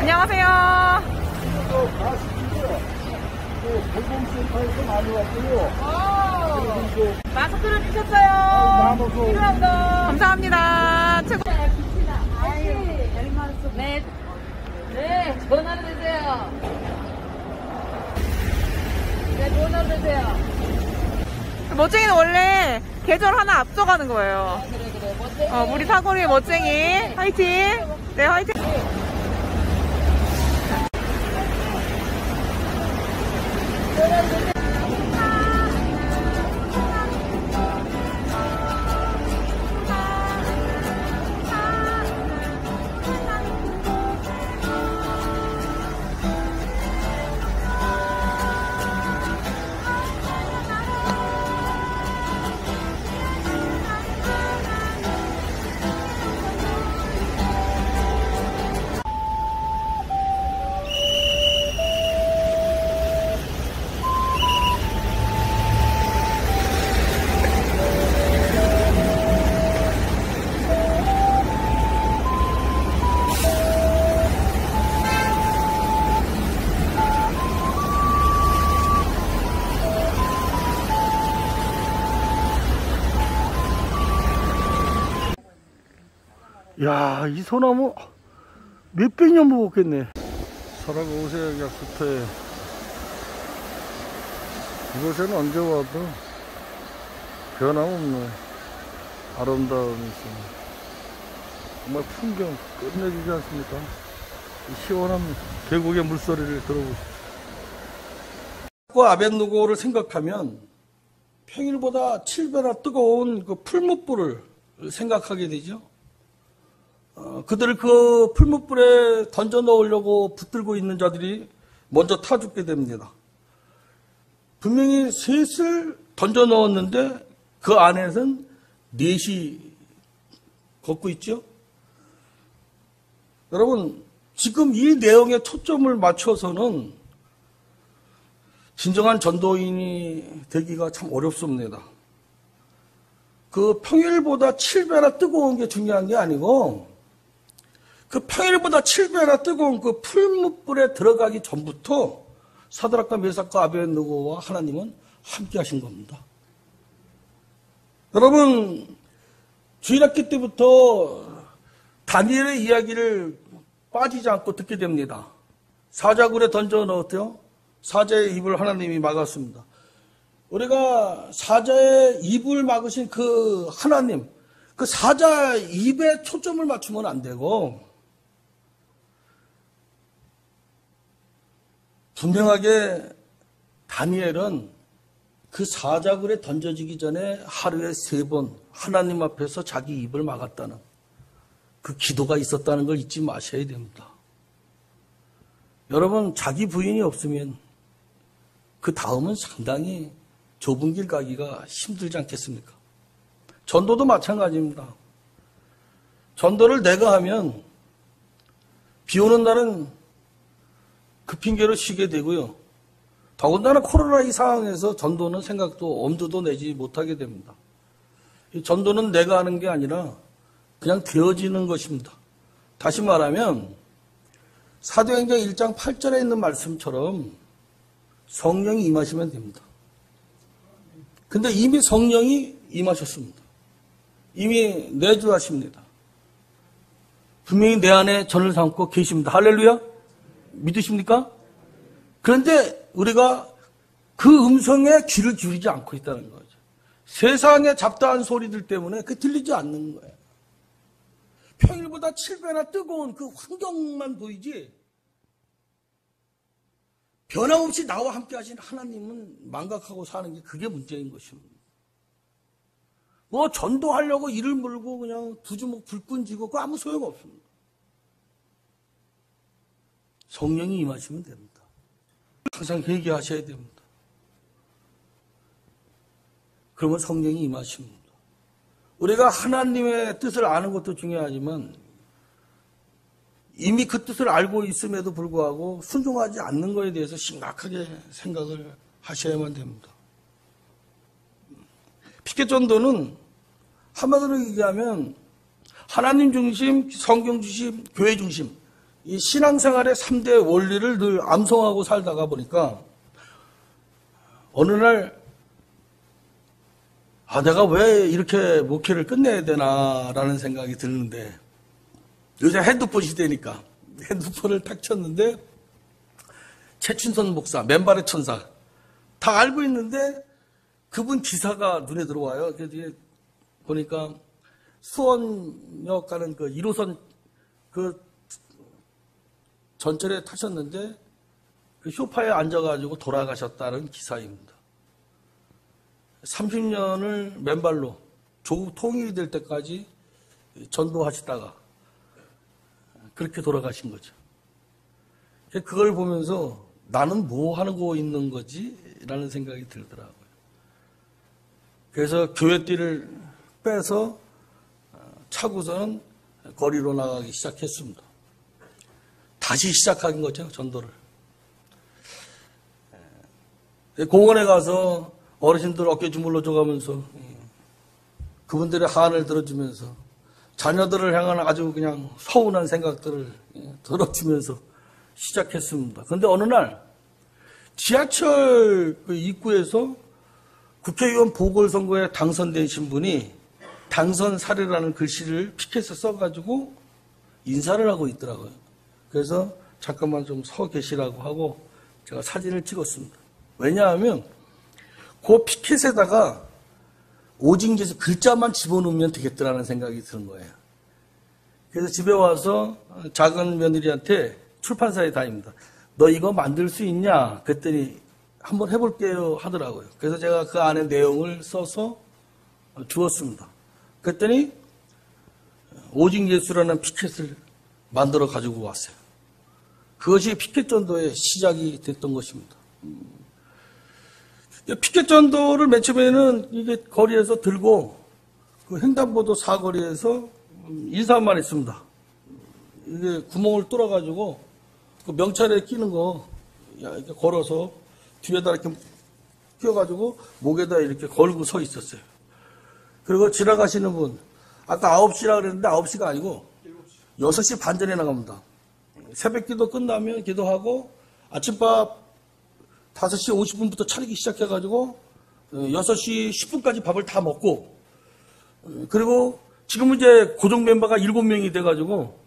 안녕하세요. 공공센터에서 많이 왔고요. 마스크를 주셨어요. 필요합니다. 감사합니다. 최고. 네, 전화 주세요. 네, 전화 주세요. 멋쟁이는 원래 계절 하나 앞서가는 거예요. 그래. 우리 사거리의 멋쟁이. 화이팅! 네, 화이팅! 야, 이 소나무 몇백 년 먹었겠네. 설악 오색약 숲에 이곳에는 언제 와도 변함없네 아름다움이 있습니다. 정말 풍경 끝내주지 않습니까? 시원합니다. 계곡의 물소리를 들어보십시오. 아벤누고를 생각하면 평일보다 7배나 뜨거운 그 풀무불을 생각하게 되죠. 그들을 그 풀무불에 던져 넣으려고 붙들고 있는 자들이 먼저 타 죽게 됩니다. 분명히 셋을 던져 넣었는데 그 안에서는 넷이 걷고 있죠. 여러분, 지금 이 내용에 초점을 맞춰서는 진정한 전도인이 되기가 참 어렵습니다. 그 평일보다 7배나 뜨거운 게 중요한 게 아니고 그 평일보다 7배나 뜨거운 그 풀무불에 들어가기 전부터 사드락과 메삭과 아벤누고와 하나님은 함께 하신 겁니다. 여러분, 주일학기 때부터 다니엘의 이야기를 빠지지 않고 듣게 됩니다. 사자굴에 던져 넣었대요. 사자의 입을 하나님이 막았습니다. 우리가 사자의 입을 막으신 그 하나님, 그 사자 입에 초점을 맞추면 안 되고 분명하게 다니엘은 그 사자굴에 던져지기 전에 하루에 3번 하나님 앞에서 자기 입을 막았다는 그 기도가 있었다는 걸 잊지 마셔야 됩니다. 여러분, 자기 부인이 없으면 그 다음은 상당히 좁은 길 가기가 힘들지 않겠습니까? 전도도 마찬가지입니다. 전도를 내가 하면 비 오는 날은 그 핑계로 쉬게 되고요. 더군다나 코로나 이 상황에서 전도는 생각도 엄두도 내지 못하게 됩니다. 이 전도는 내가 하는 게 아니라 그냥 되어지는 것입니다. 다시 말하면 사도행전 1장 8절에 있는 말씀처럼 성령이 임하시면 됩니다. 근데 이미 성령이 임하셨습니다. 이미 내주하십니다. 분명히 내 안에 전을 삼고 계십니다. 할렐루야? 믿으십니까? 그런데 우리가 그 음성에 귀를 기울이지 않고 있다는 거죠. 세상의 잡다한 소리들 때문에 그게 들리지 않는 거예요. 평일보다 7배나 뜨거운 그 환경만 보이지 변함없이 나와 함께 하신 하나님은 망각하고 사는 게 그게 문제인 것입니다. 뭐 전도하려고 이를 물고 그냥 두 주먹 불끈 쥐고 그거 아무 소용없습니다. 성령이 임하시면 됩니다. 항상 회개하셔야 됩니다. 그러면 성령이 임하십니다. 우리가 하나님의 뜻을 아는 것도 중요하지만 이미 그 뜻을 알고 있음에도 불구하고 순종하지 않는 것에 대해서 심각하게 생각을 하셔야만 됩니다. 피켓 전도는 한마디로 얘기하면 하나님 중심, 성경 중심, 교회 중심 이 신앙생활의 3대 원리를 늘 암송하고 살다가 보니까 어느 날 내가 왜 이렇게 목회를 끝내야 되나라는 생각이 드는데 요새 핸드폰 시대니까 핸드폰을 탁 쳤는데 최춘선 목사, 맨발의 천사 다 알고 있는데 그분 기사가 눈에 들어와요. 그래서 보니까 수원역 가는 그 1호선 그 전철에 타셨는데 그 소파에 앉아가지고 돌아가셨다는 기사입니다. 30년을 맨발로 조국 통일이 될 때까지 전도하시다가 그렇게 돌아가신 거죠. 그걸 보면서 나는 뭐 하고 있는 거지? 라는 생각이 들더라고요. 그래서 교회띠를 빼서 차고서는 거리로 나가기 시작했습니다. 다시 시작한 거죠, 전도를. 공원에 가서 어르신들 어깨 주물러 줘가면서 그분들의 한을 들어주면서 자녀들을 향한 아주 그냥 서운한 생각들을 들어주면서 시작했습니다. 그런데 어느 날 지하철 입구에서 국회의원 보궐선거에 당선되신 분이 당선 사례라는 글씨를 피켓에 써가지고 인사를 하고 있더라고요. 그래서 잠깐만 좀 서 계시라고 하고 제가 사진을 찍었습니다. 왜냐하면 그 피켓에다가 오징제에서 글자만 집어넣으면 되겠더라는 생각이 드는 거예요. 그래서 집에 와서 작은 며느리한테 출판사에 다닙니다. 너 이거 만들 수 있냐? 그랬더니 한번 해볼게요 하더라고요. 그래서 제가 그 안에 내용을 써서 주었습니다. 그랬더니 오직 예수라는 피켓을 만들어 가지고 왔어요. 그것이 피켓 전도의 시작이 됐던 것입니다. 피켓 전도를 맨 처음에는 이게 거리에서 들고 그 횡단보도 사거리에서 인사만 했습니다. 이게 구멍을 뚫어가지고 그 명찰에 끼는 거 이렇게 걸어서 뒤에다 이렇게 끼워가지고 목에다 이렇게 걸고 서 있었어요. 그리고 지나가시는 분, 아까 9시라 그랬는데 9시가 아니고 6시 반 전에 나갑니다. 새벽 기도 끝나면 기도하고 아침밥 5시 50분부터 차리기 시작해가지고 6시 10분까지 밥을 다 먹고 그리고 지금은 이제 고정 멤버가 7명이 돼가지고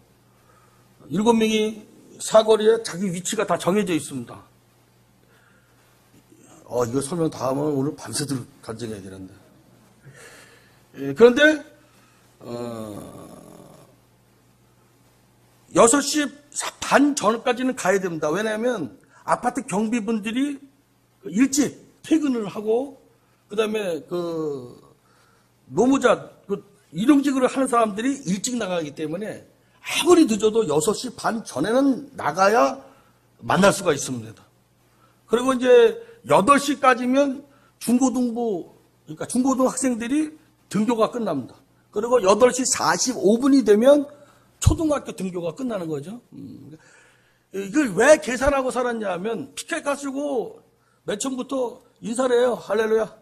7명이 사거리에 자기 위치가 다 정해져 있습니다. 이거 설명 다 하면 오늘 밤새도록 간증해야 되는데. 그런데 6시 반 전까지는 가야 됩니다. 왜냐하면 아파트 경비분들이 일찍 퇴근을 하고 그다음에 그 노무자 일용직으로 하는 사람들이 일찍 나가기 때문에 아무리 늦어도 6시 반 전에는 나가야 만날 수가 있습니다. 그리고 이제 8시까지면 중고등부 그러니까 중고등 학생들이 등교가 끝납니다. 그리고 8시 45분이 되면 초등학교 등교가 끝나는 거죠. 이걸 왜 계산하고 살았냐 하면 피켓 가지고 맨 처음부터 인사를 해요. 할렐루야.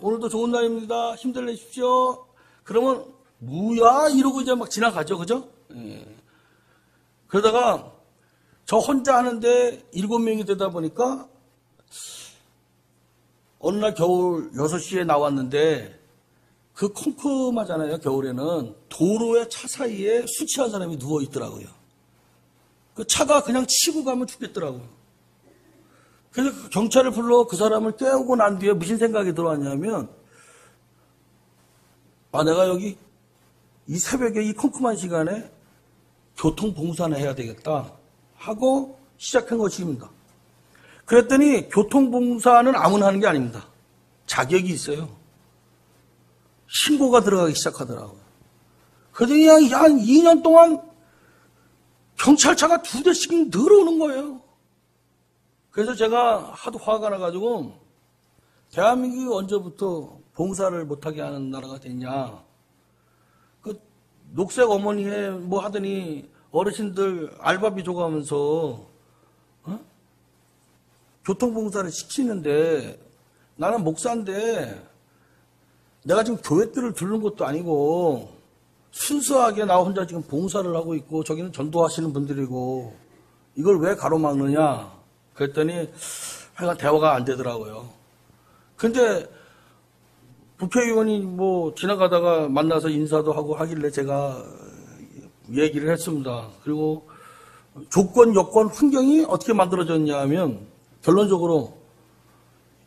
오늘도 좋은 날입니다. 힘들 내십시오. 그러면 뭐야 이러고 이제 막 지나가죠. 그죠? 그러다가 저 혼자 하는데 7명이 되다 보니까 어느 날 겨울 6시에 나왔는데 그 컴컴하잖아요. 겨울에는 도로에 차 사이에 술 취한 사람이 누워 있더라고요. 그 차가 그냥 치고 가면 죽겠더라고요. 그래서 경찰을 불러 그 사람을 깨우고 난 뒤에 무슨 생각이 들어왔냐면 내가 여기 이 새벽에 이 컴컴한 시간에 교통봉사나 해야 되겠다 하고 시작한 것입니다. 그랬더니 교통봉사는 아무나 하는 게 아닙니다. 자격이 있어요. 신고가 들어가기 시작하더라고요. 그랬더니 한 2년 동안 경찰차가 2대씩 늘어오는 거예요. 그래서 제가 하도 화가 나가지고 대한민국이 언제부터 봉사를 못하게 하는 나라가 됐냐. 그 녹색 어머니에 뭐 하더니 어르신들 알바비 줘가면서 교통봉사를 시키는데 나는 목사인데 내가 지금 교회들을 두는 것도 아니고 순수하게 나 혼자 지금 봉사를 하고 있고 저기는 전도하시는 분들이고 이걸 왜 가로막느냐 그랬더니 하여간 대화가 안 되더라고요. 근데 국회의원이 뭐 지나가다가 만나서 인사도 하고 하길래 제가 얘기를 했습니다. 그리고 조건, 여건, 환경이 어떻게 만들어졌냐 하면 결론적으로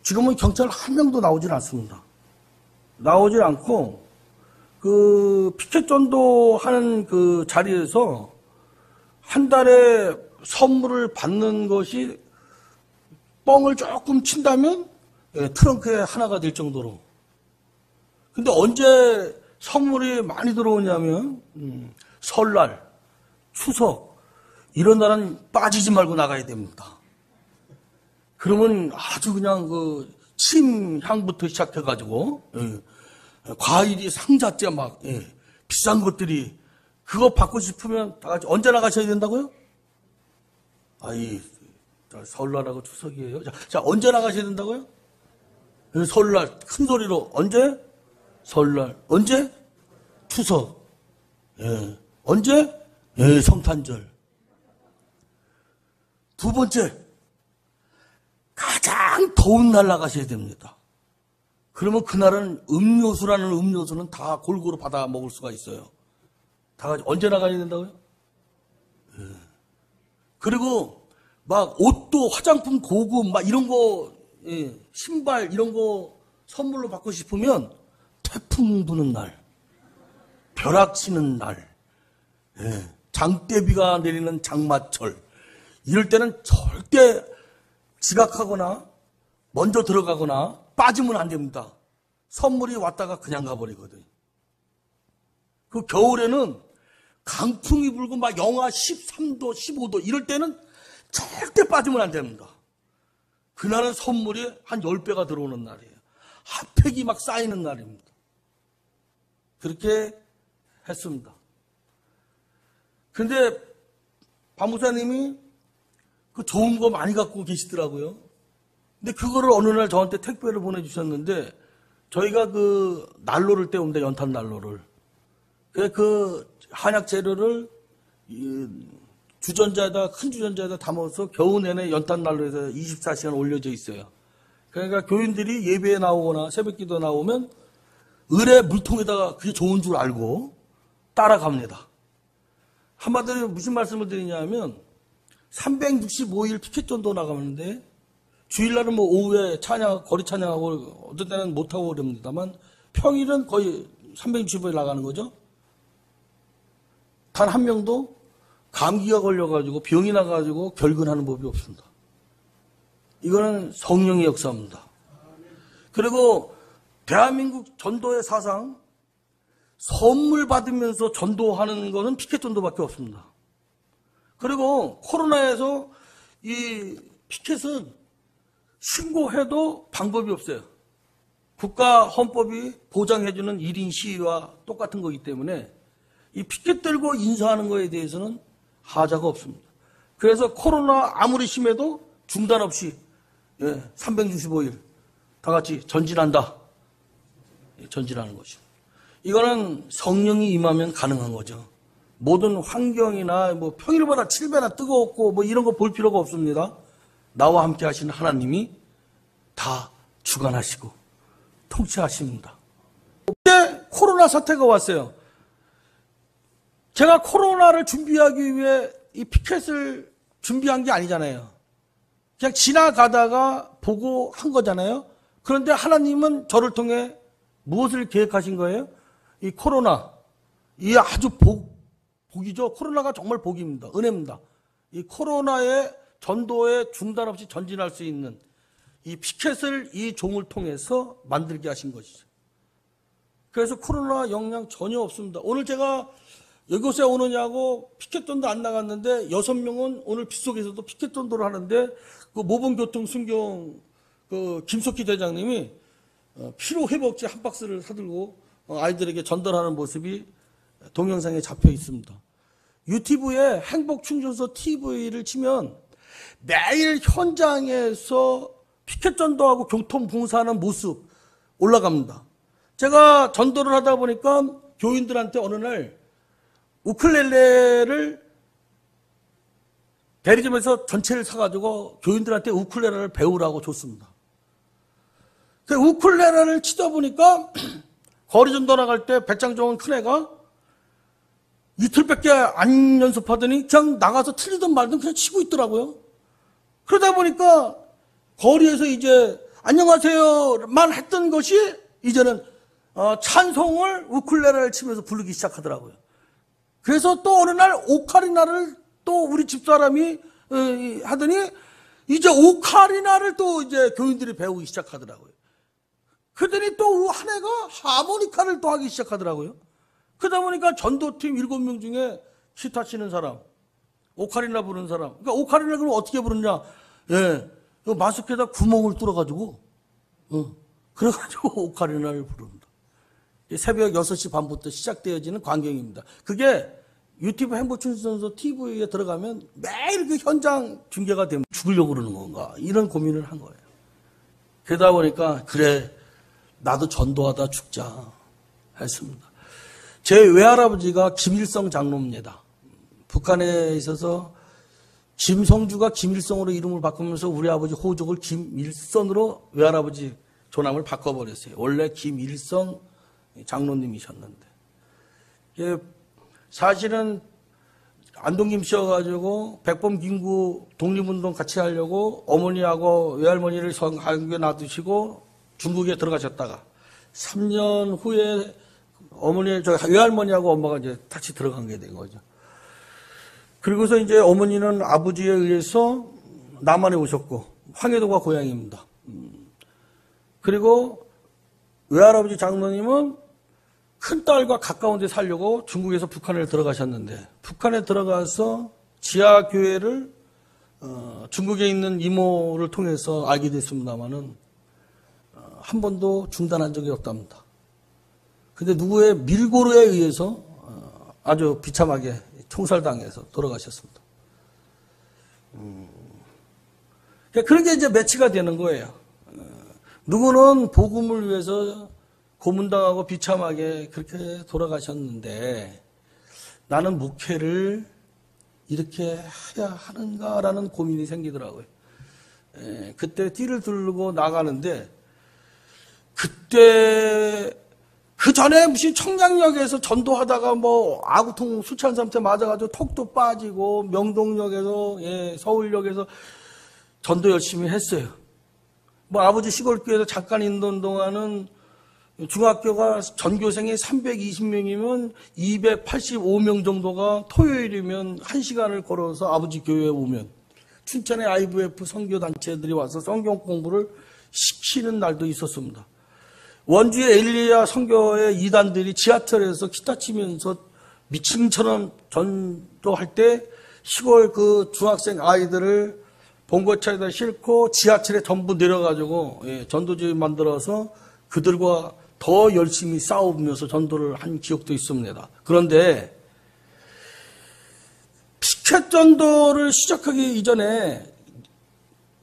지금은 경찰 한 명도 나오질 않습니다. 나오질 않고 그 피켓 전도하는 그 자리에서 한 달에 선물을 받는 것이 뻥을 조금 친다면 트렁크에 하나가 될 정도로. 근데 언제 선물이 많이 들어오냐면 설날, 추석 이런 날은 빠지지 말고 나가야 됩니다. 그러면 아주 그냥 그 침향부터 시작해가지고 과일이 상자째 막 비싼 것들이 그거 받고 싶으면 다 같이 언제 나가셔야 된다고요? 아이 설날하고 추석이에요. 자 언제 나가셔야 된다고요? 설날 큰 소리로 언제? 설날 언제? 추석 언제? 성탄절. 두 번째 가장 더운 날 나가셔야 됩니다. 그러면 그날은 음료수라는 음료수는 다 골고루 받아 먹을 수가 있어요. 다 같이 언제 나가야 된다고요? 그리고 막 옷도 화장품 고급 막 이런 거 신발 이런 거 선물로 받고 싶으면 태풍 부는 날, 벼락 치는 날, 장대비가 내리는 장마철 이럴 때는 절대 지각하거나 먼저 들어가거나 빠지면 안 됩니다. 선물이 왔다가 그냥 가버리거든. 그 겨울에는 강풍이 불고 막 영하 13도, 15도 이럴 때는 절대 빠지면 안 됩니다. 그날은 선물이 한 10배가 들어오는 날이에요. 핫팩이 막 쌓이는 날입니다. 그렇게 했습니다. 근데 박무사님이 그 좋은 거 많이 갖고 계시더라고요. 근데 그거를 어느 날 저한테 택배를 보내주셨는데 저희가 그 난로를 때웁니다. 연탄 난로를. 그 한약 재료를 주전자에다 큰 주전자에다 담아서 겨우 내내 연탄 난로에서 24시간 올려져 있어요. 그러니까 교인들이 예배에 나오거나 새벽기도 나오면 을의 물통에다가 그게 좋은 줄 알고 따라갑니다. 한마디로 무슨 말씀을 드리냐면 365일 피켓 전도 나가는데 주일날은 뭐 오후에 찬양, 거리 찬양하고 어떤 때는 못하고 그럽니다만 평일은 거의 365일 나가는 거죠. 단 한 명도 감기가 걸려가지고 병이 나가지고 결근하는 법이 없습니다. 이거는 성령의 역사입니다. 그리고 대한민국 전도의 사상 선물 받으면서 전도하는 거는 피켓 전도밖에 없습니다. 그리고 코로나에서 이 피켓은 신고해도 방법이 없어요. 국가 헌법이 보장해주는 1인 시위와 똑같은 거기 때문에 이 피켓 들고 인사하는 거에 대해서는 하자가 없습니다. 그래서 코로나 아무리 심해도 중단 없이 365일 다 같이 전진한다. 전진하는 것이죠. 이거는 성령이 임하면 가능한 거죠. 모든 환경이나 뭐 평일보다 7배나 뜨거웠고 뭐 이런 거 볼 필요가 없습니다. 나와 함께 하시는 하나님이 다 주관하시고 통치하십니다. 그때 코로나 사태가 왔어요. 제가 코로나를 준비하기 위해 이 피켓을 준비한 게 아니잖아요. 그냥 지나가다가 보고 한 거잖아요. 그런데 하나님은 저를 통해 무엇을 계획하신 거예요? 이 코로나, 이 아주 복이죠. 코로나가 정말 복입니다. 은혜입니다. 이 코로나의 전도에 중단 없이 전진할 수 있는 이 피켓을 이 종을 통해서 만들게 하신 것이죠. 그래서 코로나 영향 전혀 없습니다. 오늘 제가 여기에 오느냐고 피켓 전도 안 나갔는데 6명은 오늘 빗속에서도 피켓 전도를 하는데 그 모범교통 순경 그 김석희 대장님이 피로 회복제 한 박스를 사들고 아이들에게 전달하는 모습이 동영상에 잡혀 있습니다. 유튜브에 행복충전소 TV를 치면 매일 현장에서 피켓 전도하고 교통봉사하는 모습 올라갑니다. 제가 전도를 하다 보니까 교인들한테 어느 날 우쿨렐레를 대리점에서 전체를 사가지고 교인들한테 우쿨렐레를 배우라고 줬습니다. 그 우쿨렐레를 치다 보니까 거리 전도 나갈 때 배짱 좋은 큰애가 이틀밖에 안 연습하더니 그냥 나가서 틀리든 말든 그냥 치고 있더라고요. 그러다 보니까 거리에서 이제 안녕하세요만 했던 것이 이제는 찬송을 우쿨렐레를 치면서 부르기 시작하더라고요. 그래서 또 어느 날 오카리나를 또 우리 집사람이 하더니 이제 오카리나를 또 이제 교인들이 배우기 시작하더라고요. 그러더니 또 한 애가 하모니카를 또 하기 시작하더라고요. 그러다 보니까 전도팀 7명 중에 기타 치는 사람, 오카리나 부르는 사람. 그러니까 오카리나 그럼 어떻게 부르냐? 예, 그 마스크에다 구멍을 뚫어가지고, 그래가지고 오카리나를 부릅니다. 새벽 6시 반부터 시작되어지는 광경입니다. 그게 유튜브 행복춘선서 TV에 들어가면 매일 그 현장 중계가 되면 죽으려고 그러는 건가? 이런 고민을 한 거예요. 그러다 보니까, 그래, 나도 전도하다 죽자 했습니다. 제 외할아버지가 김일성 장로입니다. 북한에 있어서 김성주가 김일성으로 이름을 바꾸면서 우리 아버지 호족을 김일선으로 외할아버지 조남을 바꿔버렸어요. 원래 김일성 장로님이셨는데. 사실은 안동김 씨여가지고 백범 김구 독립운동 같이 하려고 어머니하고 외할머니를 한국에 놔두시고 중국에 들어가셨다가 3년 후에 외할머니하고 엄마가 이제 다시 들어간 게 된 거죠. 그리고서 이제 어머니는 아버지에 의해서 남한에 오셨고, 황해도가 고향입니다. 그리고 외할아버지 장로님은 큰딸과 가까운 데 살려고 중국에서 북한에 들어가셨는데, 북한에 들어가서 지하교회를 중국에 있는 이모를 통해서 알게 됐습니다마는 한 번도 중단한 적이 없답니다. 근데 누구의 밀고루에 의해서 아주 비참하게 총살당해서 돌아가셨습니다. 그런 게 이제 매치가 되는 거예요. 누구는 복음을 위해서 고문당하고 비참하게 그렇게 돌아가셨는데 나는 목회를 이렇게 해야 하는가라는 고민이 생기더라고요. 그때 띠를 들고 나가는데 그때 그 전에 무슨 청량역에서 전도하다가 뭐 아구통 술 취한 상태 맞아가지고 톡도 빠지고 명동역에서 서울역에서 전도 열심히 했어요. 뭐 아버지 시골교회에서 잠깐 있는 동안은 중학교가 전교생이 320명이면 285명 정도가 토요일이면 1시간을 걸어서 아버지 교회에 오면 춘천의 IVF 선교단체들이 와서 성경 공부를 시키는 날도 있었습니다. 원주의 엘리야 선교의 이단들이 지하철에서 기타 치면서 미친처럼 전도할 때 시골 그 중학생 아이들을 봉고차에다 싣고 지하철에 전부 내려가지고 전도지 만들어서 그들과 더 열심히 싸우면서 전도를 한 기억도 있습니다. 그런데 피켓 전도를 시작하기 이전에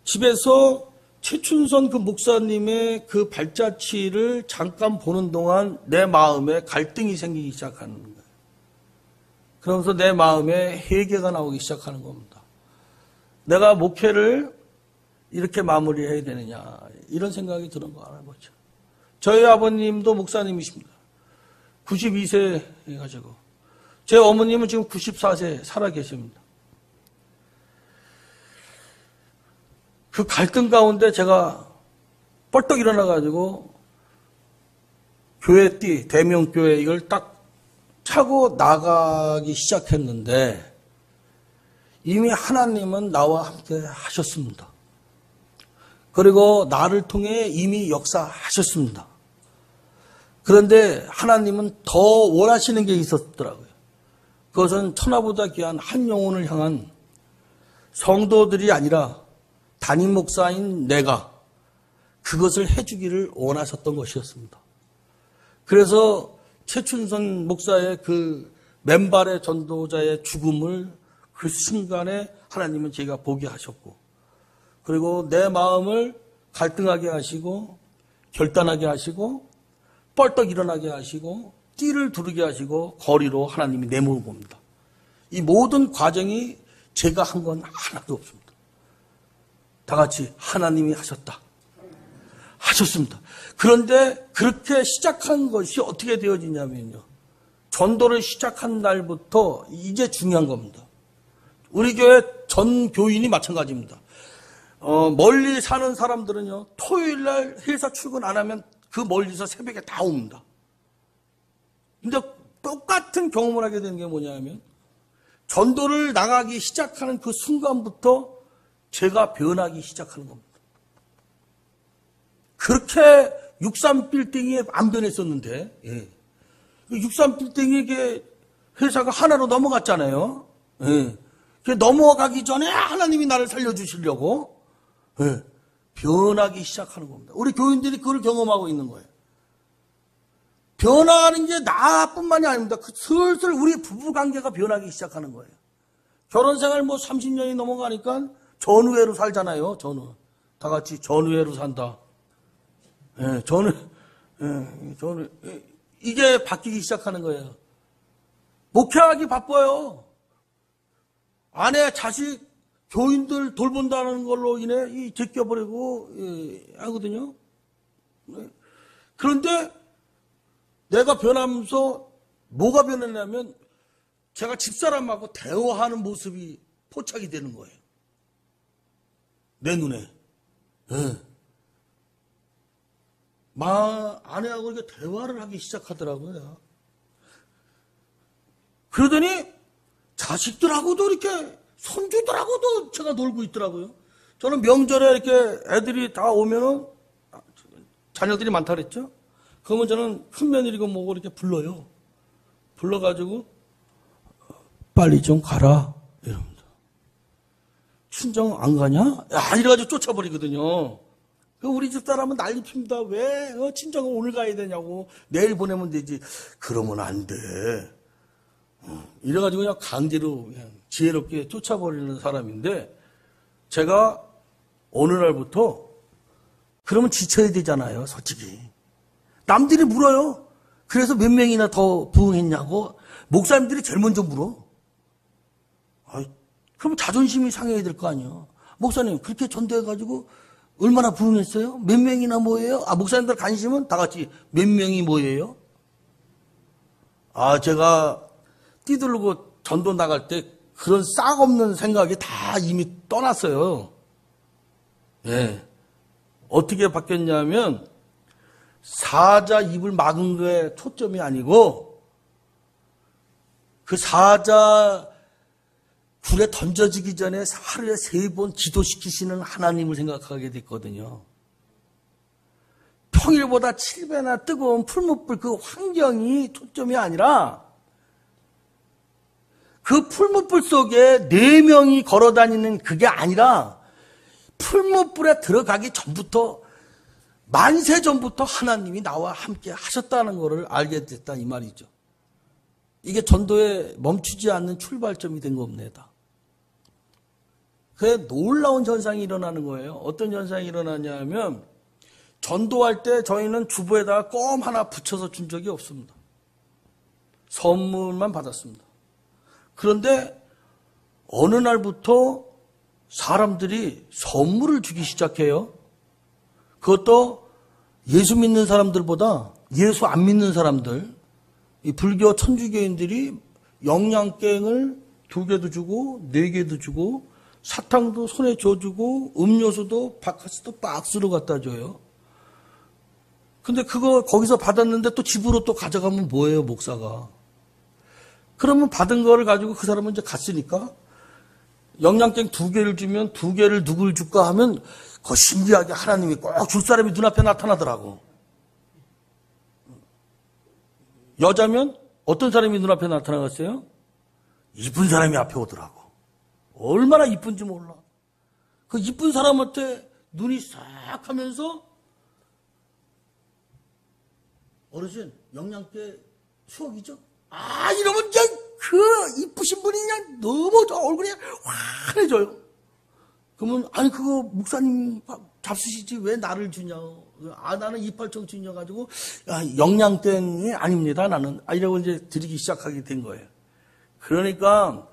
집에서 최춘선 그 목사님의 그 발자취를 잠깐 보는 동안 내 마음에 갈등이 생기기 시작하는 거예요. 그러면서 내 마음에 회개가 나오기 시작하는 겁니다. 내가 목회를 이렇게 마무리해야 되느냐 이런 생각이 드는 거 알아보죠. 저희 아버님도 목사님이십니다. 92세 해가지고 제 어머님은 지금 94세 살아 계십니다. 그 갈등 가운데 제가 뻘떡 일어나가지고 교회띠, 대명교회 이걸 딱 차고 나가기 시작했는데 이미 하나님은 나와 함께 하셨습니다. 그리고 나를 통해 이미 역사하셨습니다. 그런데 하나님은 더 원하시는 게 있었더라고요. 그것은 천하보다 귀한 한 영혼을 향한 성도들이 아니라 담임 목사인 내가 그것을 해주기를 원하셨던 것이었습니다. 그래서 최춘선 목사의 그 맨발의 전도자의 죽음을 그 순간에 하나님은 제가 보게 하셨고 그리고 내 마음을 갈등하게 하시고 결단하게 하시고 뻘떡 일어나게 하시고 띠를 두르게 하시고 거리로 하나님이 내몰고 옵니다. 이 모든 과정이 제가 한 건 하나도 없습니다. 다 같이 하나님이 하셨다. 하셨습니다. 그런데 그렇게 시작한 것이 어떻게 되어지냐면요. 전도를 시작한 날부터 이제 중요한 겁니다. 우리 교회 전 교인이 마찬가지입니다. 멀리 사는 사람들은요, 토요일 날 회사 출근 안 하면 그 멀리서 새벽에 다 옵니다. 근데 똑같은 경험을 하게 되는 게 뭐냐면, 전도를 나가기 시작하는 그 순간부터 제가 변하기 시작하는 겁니다. 그렇게 63빌딩이 안 변했었는데, 예. 63빌딩에게 회사가 하나로 넘어갔잖아요. 예. 넘어가기 전에 하나님이 나를 살려주시려고, 예. 변하기 시작하는 겁니다. 우리 교인들이 그걸 경험하고 있는 거예요. 변화하는 게 나뿐만이 아닙니다. 슬슬 우리 부부관계가 변하기 시작하는 거예요. 결혼생활 30년이 넘어가니까 전우회로 살잖아요. 전우. 다 같이 전우회로 산다. 예, 전우. 이게 바뀌기 시작하는 거예요. 목회하기 바빠요. 아내, 자식, 교인들 돌본다는 걸로 인해 제껴버리고 하거든요. 그런데 내가 변하면서 뭐가 변했냐면 제가 집사람하고 대화하는 모습이 포착이 되는 거예요. 내 눈에. 네. 아내하고 이렇게 대화를 하기 시작하더라고요. 그러더니 자식들하고도 이렇게 손주들하고도 제가 놀고 있더라고요. 저는 명절에 이렇게 애들이 다 오면은 자녀들이 많다 그랬죠? 그러면 저는 큰 며느리고 뭐고 이렇게 불러요. 불러가지고 빨리 좀 가라 이럽니다. 친정 안 가냐? 이래가지고 쫓아버리거든요. 우리 집 사람은 난리 핍니다. 왜 친정은 오늘 가야 되냐고. 내일 보내면 되지. 그러면 안 돼. 이래가지고 그냥 강제로 그냥 지혜롭게 쫓아버리는 사람인데, 제가 어느 날부터 그러면 지쳐야 되잖아요, 솔직히. 남들이 물어요. 그래서 몇 명이나 더 부응했냐고 목사님들이 제일 먼저 물어. 그럼 자존심이 상해야 될 거 아니에요. 목사님 그렇게 전도해가지고 얼마나 부응했어요? 몇 명이나 뭐예요? 목사님들 관심은 다 같이 몇 명이 뭐예요? 제가 뛰들고 전도 나갈 때 그런 싹 없는 생각이 다 이미 떠났어요. 예. 어떻게 바뀌었냐면 사자 입을 막은 거에 초점이 아니고 그 사자 굴에 던져지기 전에 하루에 3번 기도시키시는 하나님을 생각하게 됐거든요. 평일보다 7배나 뜨거운 풀무불 그 환경이 초점이 아니라 그 풀무불 속에 4명이 걸어다니는 그게 아니라 풀무불에 들어가기 전부터 만세 전부터 하나님이 나와 함께 하셨다는 것을 알게 됐다 이 말이죠. 이게 전도에 멈추지 않는 출발점이 된 겁니다. 그게 놀라운 현상이 일어나는 거예요. 어떤 현상이 일어나냐면 전도할 때 저희는 주부에다가 껌 하나 붙여서 준 적이 없습니다. 선물만 받았습니다. 그런데 어느 날부터 사람들이 선물을 주기 시작해요. 그것도 예수 믿는 사람들보다 예수 안 믿는 사람들, 이 불교 천주교인들이 영양갱을 2개도 주고 4개도 주고 사탕도 손에 줘주고 음료수도 바카스도 박스로 갖다 줘요. 근데 그거 거기서 받았는데 또 집으로 또 가져가면 뭐예요, 목사가? 그러면 받은 거를 가지고 그 사람은 이제 갔으니까 영양갱 2개를 주면 2개를 누굴 줄까 하면 그 신기하게 하나님이 꼭 줄 사람이 눈앞에 나타나더라고. 여자면 어떤 사람이 눈앞에 나타나갔어요? 이쁜 사람이 앞에 오더라고. 얼마나 이쁜지 몰라. 그 이쁜 사람한테 눈이 싹 하면서 어르신 영양제 추억이죠? 이러면 그냥 그 이쁘신 분이 그냥 너무 얼굴이 환해져요. 그러면 아니 그거 목사님 잡수시지 왜 나를 주냐? 아 나는 이팔청 주녀가지고 영양땡이 아닙니다 나는. 이라고 이제 드리기 시작하게 된 거예요. 그러니까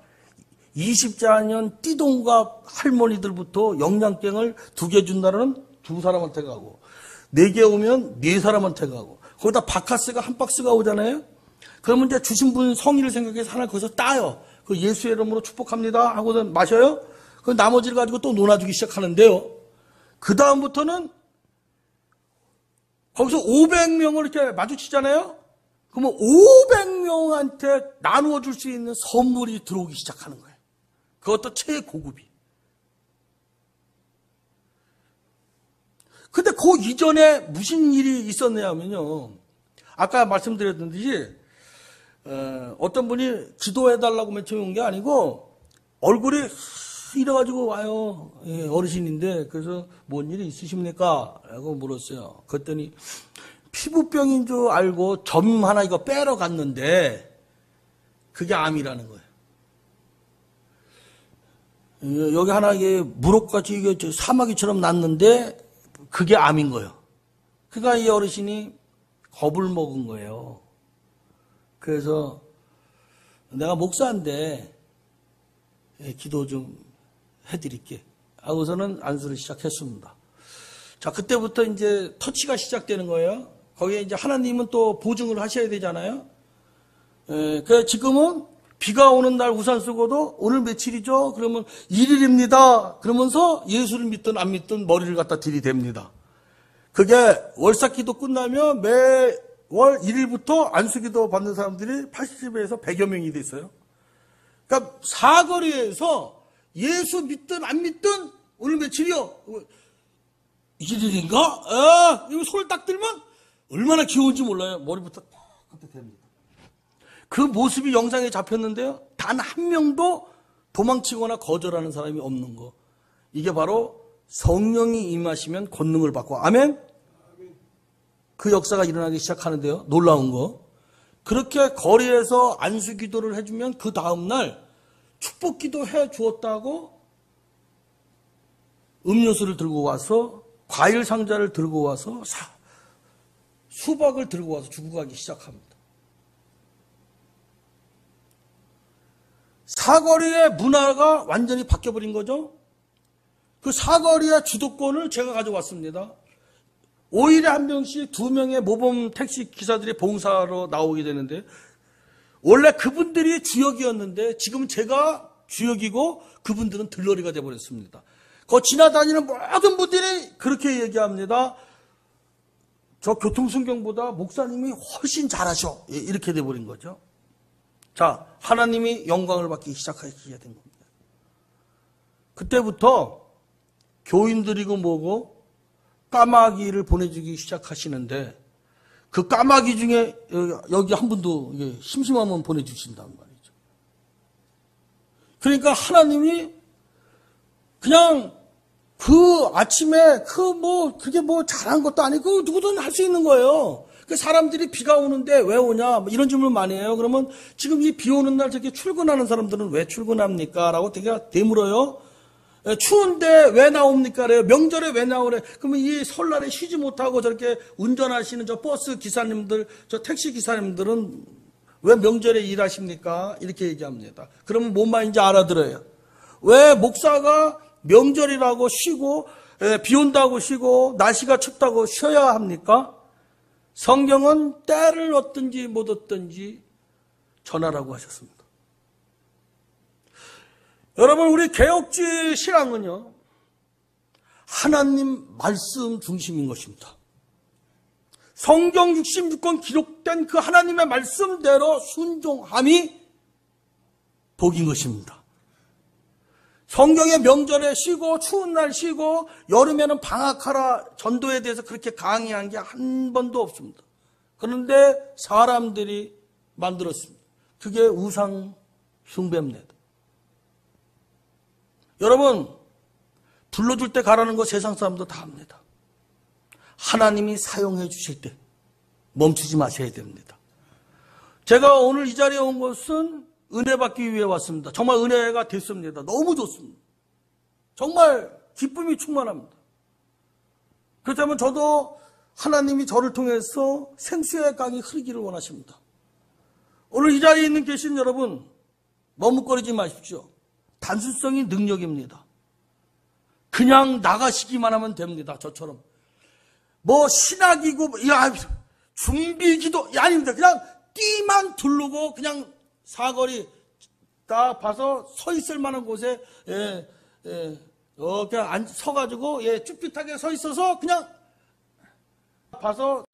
20자년 띠동갑 할머니들부터 영양땡을 2개 준다는 2사람한테 가고 4개 오면 4사람한테 가고 거기다 바카스가 한 박스가 오잖아요. 그러면 이제 주신 분 성의를 생각해서 하나 거기서 따요. 그 예수의 이름으로 축복합니다 하고서 마셔요. 그 나머지를 가지고 또 논아주기 시작하는데요. 그 다음부터는 거기서 500명을 이렇게 마주치잖아요. 그러면 500명한테 나누어 줄 수 있는 선물이 들어오기 시작하는 거예요. 그것도 최고급이. 근데 그 이전에 무슨 일이 있었냐면요. 아까 말씀드렸듯이 어떤 분이 기도해달라고 맨 처음에 온 게 아니고 얼굴이 이래가지고 와요. 예, 어르신인데 그래서 뭔 일이 있으십니까? 라고 물었어요. 그랬더니 피부병인 줄 알고 점 하나 이거 빼러 갔는데 그게 암이라는 거예요. 여기 하나 이게 무럭같이 이게 사마귀처럼 났는데 그게 암인 거예요. 그러니까 이 어르신이 겁을 먹은 거예요. 그래서 내가 목사인데 기도 좀 해드릴게 하고서는 안수를 시작했습니다. 자, 그때부터 이제 터치가 시작되는 거예요. 거기에 이제 하나님은 또 보증을 하셔야 되잖아요. 그래 지금은 비가 오는 날 우산 쓰고도 오늘 며칠이죠? 그러면 1일입니다. 그러면서 예수를 믿든 안 믿든 머리를 갖다 들이댑니다. 그게 월삭기도 끝나면 매월 1일부터 안수기도 받는 사람들이 80에서 100여 명이 됐어요. 그러니까 사거리에서 예수 믿든 안 믿든 오늘 며칠이요? 1일인가? 이거 손을 딱 들면 얼마나 귀여운지 몰라요. 머리부터 딱 됩니다. 그 모습이 영상에 잡혔는데요. 단 한 명도 도망치거나 거절하는 사람이 없는 거. 이게 바로 성령이 임하시면 권능을 받고 아멘? 그 역사가 일어나기 시작하는데요. 놀라운 거. 그렇게 거리에서 안수 기도를 해주면 그 다음날 축복 기도 해 주었다고 음료수를 들고 와서 과일 상자를 들고 와서 수박을 들고 와서 주고 가기 시작합니다. 사거리의 문화가 완전히 바뀌어버린 거죠. 그 사거리의 주도권을 제가 가져왔습니다. 5일에 한 명씩 2명의 모범 택시 기사들이 봉사로 나오게 되는데 원래 그분들이 주역이었는데 지금 제가 주역이고 그분들은 들러리가 되어버렸습니다. 그 지나다니는 모든 분들이 그렇게 얘기합니다. 저 교통순경보다 목사님이 훨씬 잘하셔. 이렇게 돼버린 거죠. 자, 하나님이 영광을 받기 시작하시게 된 겁니다. 그때부터 교인들이고 뭐고 까마귀를 보내주기 시작하시는데 그 까마귀 중에 여기 한 분도 심심하면 보내주신단 말이죠. 그러니까 하나님이 그냥 그 아침에 그게 뭐 잘한 것도 아니고 누구든 할 수 있는 거예요. 그 사람들이 비가 오는데 왜 오냐 이런 질문 많이 해요. 그러면 지금 이 비 오는 날 저렇게 출근하는 사람들은 왜 출근합니까? 라고 되게 되물어요. 추운데 왜 나옵니까? 그래요. 명절에 왜 나오래? 그러면 이 설날에 쉬지 못하고 저렇게 운전하시는 저 버스 기사님들, 저 택시 기사님들은 왜 명절에 일하십니까? 이렇게 얘기합니다. 그러면 뭔 말인지 알아들어요. 왜 목사가 명절이라고 쉬고 비 온다고 쉬고 날씨가 춥다고 쉬어야 합니까? 성경은 때를 얻든지 못 얻든지 전하라고 하셨습니다. 여러분, 우리 개혁주의 신앙은요, 하나님 말씀 중심인 것입니다. 성경 66권 기록된 그 하나님의 말씀대로 순종함이 복인 것입니다. 성경의 명절에 쉬고 추운 날 쉬고 여름에는 방학하라 전도에 대해서 그렇게 강의한 게 한 번도 없습니다. 그런데 사람들이 만들었습니다. 그게 우상 숭배입니다. 여러분, 불러줄 때 가라는 거 세상 사람도 다 합니다. 하나님이 사용해 주실 때 멈추지 마셔야 됩니다. 제가 오늘 이 자리에 온 것은 은혜 받기 위해 왔습니다. 정말 은혜가 됐습니다. 너무 좋습니다. 정말 기쁨이 충만합니다. 그렇다면 저도 하나님이 저를 통해서 생수의 강이 흐르기를 원하십니다. 오늘 이 자리에 있는 계신 여러분, 머뭇거리지 마십시오. 단순성이 능력입니다. 그냥 나가시기만 하면 됩니다. 저처럼. 뭐 신학이고 준비기도 아닙니다. 그냥 띠만 두르고 그냥 사거리 다 봐서 서 있을 만한 곳에 그냥 서가지고 쭈삣하게 서 있어서 그냥 봐서